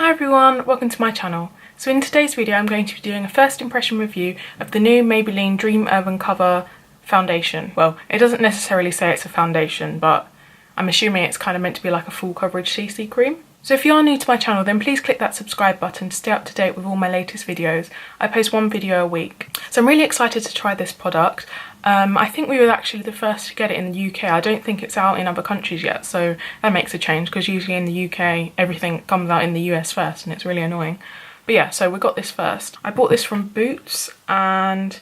Hi everyone, welcome to my channel. So in today's video I'm going to be doing a first impression review of the new Maybelline Dream Urban Cover foundation. Well, it doesn't necessarily say it's a foundation, but I'm assuming it's kind of meant to be like a full coverage CC cream. So if you are new to my channel, then please click that subscribe button to stay up to date with all my latest videos. I post one video a week. So I'm really excited to try this product. I think we were actually the first to get it in the UK. I don't think it's out in other countries yet, so that makes a change because usually in the UK everything comes out in the US first and it's really annoying. But yeah, so we got this first. I bought this from Boots and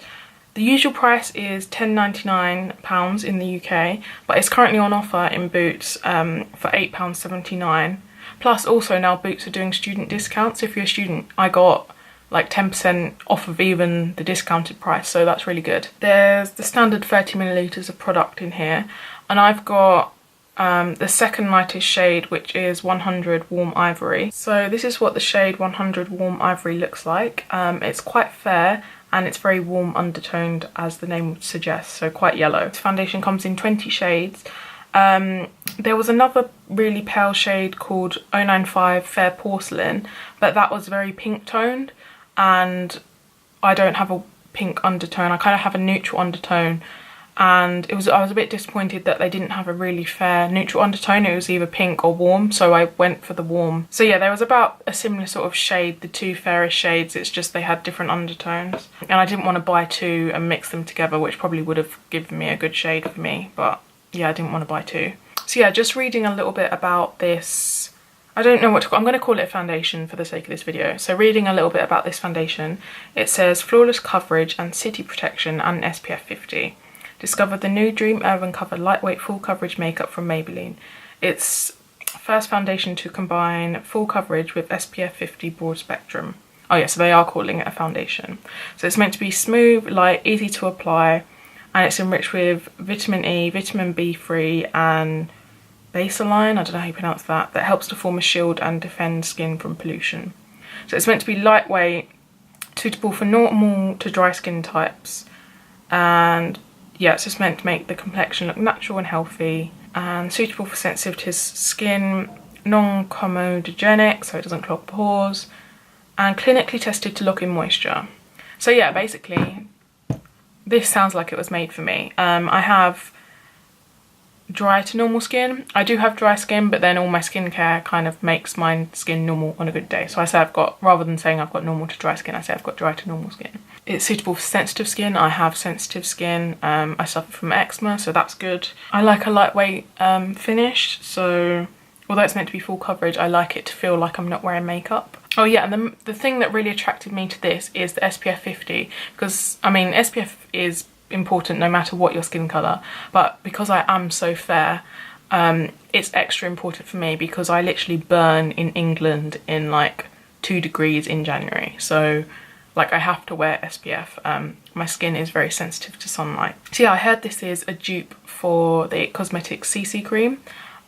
the usual price is £10.99 in the UK, but it's currently on offer in Boots for £8.79. Plus also now Boots are doing student discounts. If you're a student, I got like 10% off of even the discounted price, so that's really good. There's the standard 30ml of product in here, and I've got the second lightest shade, which is 100 Warm Ivory. So this is what the shade 100 Warm Ivory looks like. It's quite fair and it's very warm undertoned, as the name would suggest, so quite yellow. This foundation comes in 20 shades. There was another really pale shade called 095 Fair Porcelain, but that was very pink toned, and I don't have a pink undertone. I kind of have a neutral undertone, and I was a bit disappointed that they didn't have a really fair neutral undertone. It was either pink or warm, so I went for the warm. So yeah, there was about a similar sort of shade, the two fairest shades, it's just they had different undertones. And I didn't want to buy two and mix them together, which probably would have given me a good shade for me, but yeah, I didn't want to buy two. So yeah, just reading a little bit about this, I don't know what to call, I'm going to call it a foundation for the sake of this video. So reading a little bit about this foundation, it says flawless coverage and city protection and SPF 50. Discover the new Dream Urban Cover lightweight full coverage makeup from Maybelline. It's first foundation to combine full coverage with SPF 50 broad spectrum. Oh yeah, so they are calling it a foundation. So it's meant to be smooth, light, easy to apply, and it's enriched with vitamin E, vitamin B3 and baseline, I don't know how you pronounce that, that helps to form a shield and defend skin from pollution. So it's meant to be lightweight, suitable for normal to dry skin types, and yeah, it's just meant to make the complexion look natural and healthy, and suitable for sensitive skin, non-comedogenic, so it doesn't clog pores, and clinically tested to lock in moisture. So yeah, basically this sounds like it was made for me. I have dry to normal skin. I do have dry skin, but then all my skincare kind of makes my skin normal on a good day. So I say I've got, rather than saying I've got normal to dry skin, I say I've got dry to normal skin. It's suitable for sensitive skin. I have sensitive skin. I suffer from eczema, so that's good. I like a lightweight finish, so although it's meant to be full coverage, I like it to feel like I'm not wearing makeup. Oh yeah, and the thing that really attracted me to this is the SPF 50, because I mean SPF is important no matter what your skin colour, but because I am so fair, it's extra important for me because I literally burn in England in like 2 degrees in January, so like I have to wear SPF. My skin is very sensitive to sunlight. So yeah, I heard this is a dupe for the IT Cosmetics CC cream.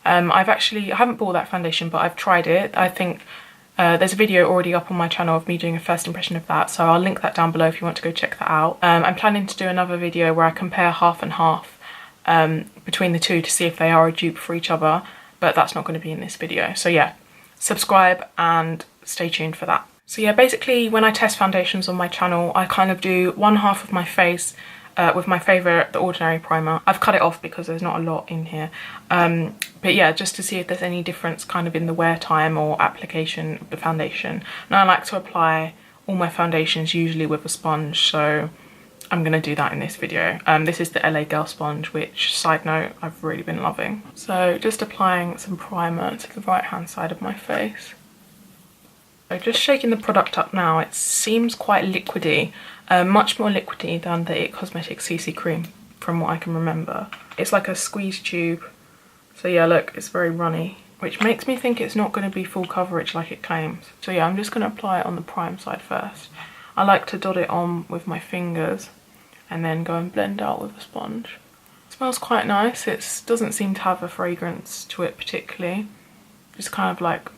I haven't bought that foundation, but I've tried it. I think there's a video already up on my channel of me doing a first impression of that, so I'll link that down below if you want to go check that out. I'm planning to do another video where I compare half and half between the two to see if they are a dupe for each other, but that's not going to be in this video. So yeah, subscribe and stay tuned for that. So yeah, basically when I test foundations on my channel, I kind of do one half of my face with my favourite, the Ordinary primer. I've cut it off because there's not a lot in here. But yeah, just to see if there's any difference kind of in the wear time or application of the foundation. And I like to apply all my foundations usually with a sponge, so I'm going to do that in this video. This is the LA Girl sponge, which, side note, I've really been loving. So just applying some primer to the right hand side of my face. So just shaking the product up now, it seems quite liquidy, much more liquidy than the IT Cosmetics CC cream from what I can remember. It's like a squeeze tube, so yeah, look, it's very runny, which makes me think it's not going to be full coverage like it claims. So yeah, I'm just going to apply it on the prime side first. I like to dot it on with my fingers and then go and blend out with a sponge. It smells quite nice. It doesn't seem to have a fragrance to it particularly, just kind of like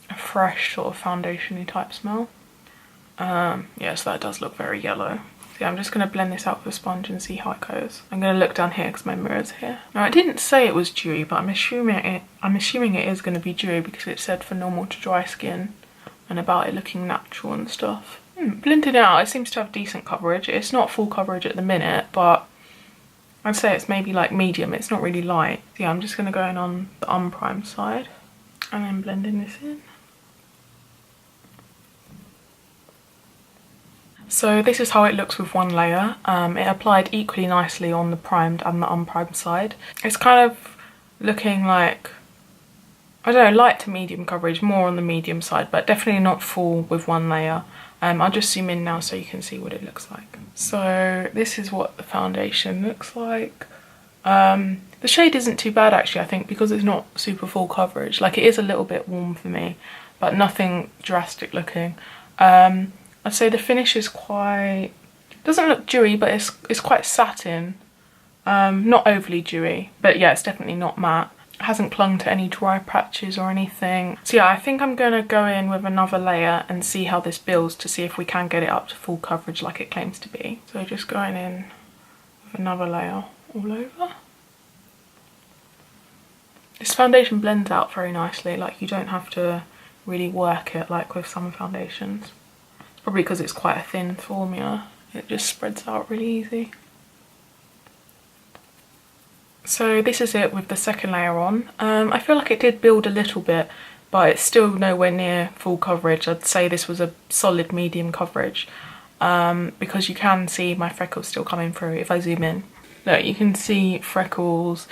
a fresh sort of foundation-y type smell. Yeah, so that does look very yellow. So yeah, I'm just going to blend this out with a sponge and see how it goes. I'm going to look down here because my mirror's here. Now, it didn't say it was dewy, but I'm assuming it is going to be dewy because it said for normal to dry skin. and about it looking natural and stuff. Blended out, it seems to have decent coverage. It's not full coverage at the minute, but I'd say it's maybe like medium. It's not really light. Yeah, I'm just going to go in on the unprimed side and then blending this in. So this is how it looks with one layer. It applied equally nicely on the primed and the unprimed side. It's kind of looking like, I don't know, light to medium coverage, more on the medium side, but definitely not full with one layer. I'll just zoom in now so you can see what it looks like. So this is what the foundation looks like. The shade isn't too bad actually, I think, because it's not super full coverage. Like, it is a little bit warm for me, but nothing drastic looking. I'd say the finish is quite, doesn't look dewy, but it's quite satin. Not overly dewy, but yeah, it's definitely not matte. It hasn't clung to any dry patches or anything. So yeah, I think I'm gonna go in with another layer and see how this builds to see if we can get it up to full coverage like it claims to be. So just going in with another layer all over. This foundation blends out very nicely, like you don't have to really work it like with some foundations. It's probably because it's quite a thin formula. It just spreads out really easy. So this is it with the second layer on. I feel like it did build a little bit, but it's still nowhere near full coverage. I'd say this was a solid medium coverage, because you can see my freckles still coming through if I zoom in. Look, you can see freckles,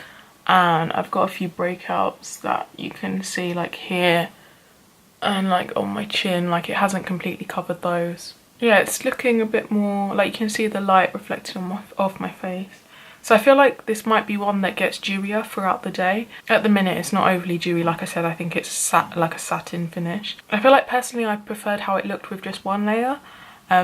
and I've got a few breakouts that you can see like here and like on my chin, like it hasn't completely covered those. Yeah, it's looking a bit more, like you can see the light reflected on off my face. So I feel like this might be one that gets dewier throughout the day. At the minute it's not overly dewy, like I said, I think it's like a satin finish. I feel like personally I preferred how it looked with just one layer,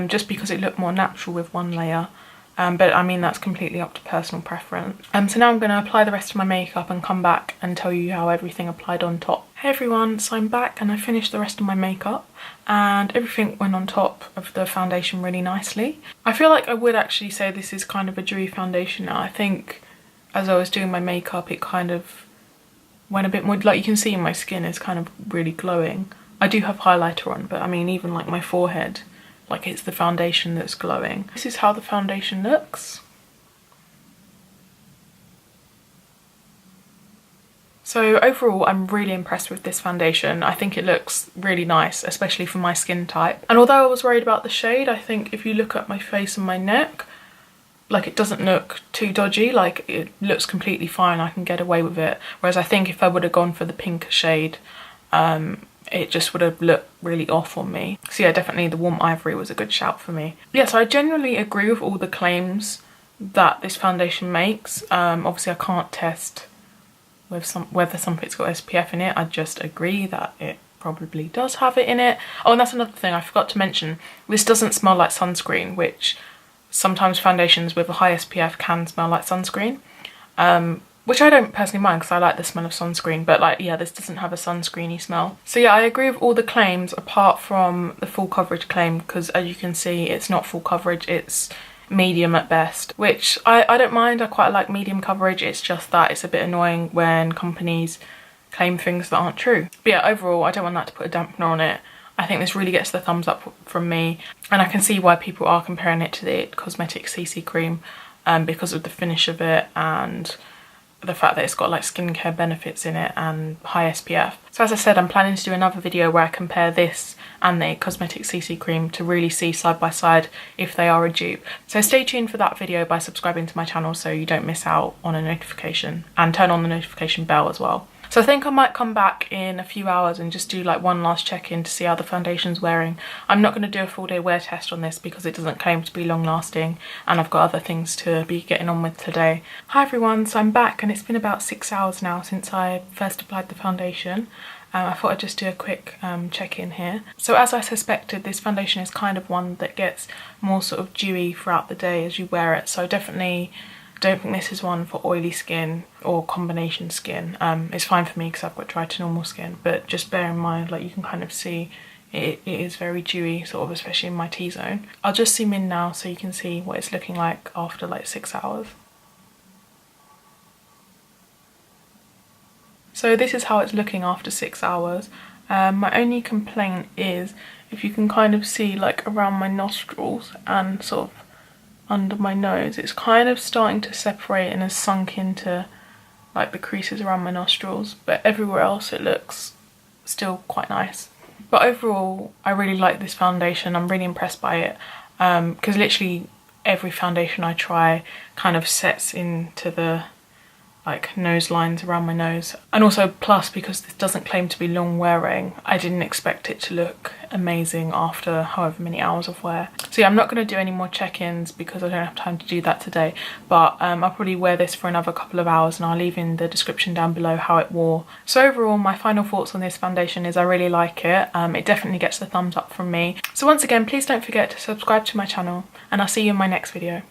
just because it looked more natural with one layer. But I mean, that's completely up to personal preference. So now I'm going to apply the rest of my makeup and come back and tell you how everything applied on top. Hey everyone, so I'm back and I finished the rest of my makeup and everything went on top of the foundation really nicely. I feel like I would actually say this is kind of a dewy foundation now. I think as I was doing my makeup it kind of went a bit more, like you can see my skin is kind of really glowing. I do have highlighter on, but I mean even like my forehead, like it's the foundation that's glowing. This is how the foundation looks. So overall, I'm really impressed with this foundation. I think it looks really nice, especially for my skin type. And although I was worried about the shade, I think if you look at my face and my neck, like it doesn't look too dodgy, like it looks completely fine, I can get away with it. Whereas I think if I would have gone for the pinker shade, it just would have looked really off on me. So yeah, definitely the warm ivory was a good shout for me. Yeah, so I generally agree with all the claims that this foundation makes. Obviously I can't test with whether something's got SPF in it. I just agree that it probably does have it in it. Oh, and that's another thing I forgot to mention. This doesn't smell like sunscreen, which sometimes foundations with a high SPF can smell like sunscreen. Which I don't personally mind because I like the smell of sunscreen, but like, yeah, this doesn't have a sunscreeny smell. So yeah, I agree with all the claims apart from the full coverage claim, because as you can see, it's not full coverage, it's medium at best, which I don't mind. I quite like medium coverage. It's just that it's a bit annoying when companies claim things that aren't true. But yeah, overall, I don't want that to put a dampener on it. I think this really gets the thumbs up from me, and I can see why people are comparing it to the Cosmetics CC cream, because of the finish of it and the fact that it's got like skincare benefits in it and high SPF. So as I said, I'm planning to do another video where I compare this and the Cosmetics CC cream to really see side by side if they are a dupe. So stay tuned for that video by subscribing to my channel so you don't miss out on a notification, and turn on the notification bell as well. So I think I might come back in a few hours and just do like one last check-in to see how the foundation's wearing. I'm not going to do a full day wear test on this because it doesn't claim to be long lasting and I've got other things to be getting on with today. Hi everyone, so I'm back and it's been about 6 hours now since I first applied the foundation. I thought I'd just do a quick check-in here. So as I suspected, this foundation is kind of one that gets more sort of dewy throughout the day as you wear it. So definitely don't think this is one for oily skin or combination skin. It's fine for me because I've got dry to normal skin, but just bear in mind, like you can kind of see it is very dewy, sort of, especially in my T-zone. I'll just zoom in now so you can see what it's looking like after like 6 hours. So this is how it's looking after 6 hours. My only complaint is, if you can kind of see like around my nostrils and sort of under my nose, it's kind of starting to separate and has sunk into like the creases around my nostrils, but everywhere else it looks still quite nice. But overall, I really like this foundation. I'm really impressed by it, because literally every foundation I try kind of sets into the like nose lines around my nose. And also plus, because this doesn't claim to be long wearing, I didn't expect it to look amazing after however many hours of wear. So yeah, I'm not going to do any more check-ins because I don't have time to do that today, but I'll probably wear this for another couple of hours, and I'll leave in the description down below how it wore. So overall, my final thoughts on this foundation is I really like it. It definitely gets the thumbs up from me. So once again, please don't forget to subscribe to my channel, and I'll see you in my next video.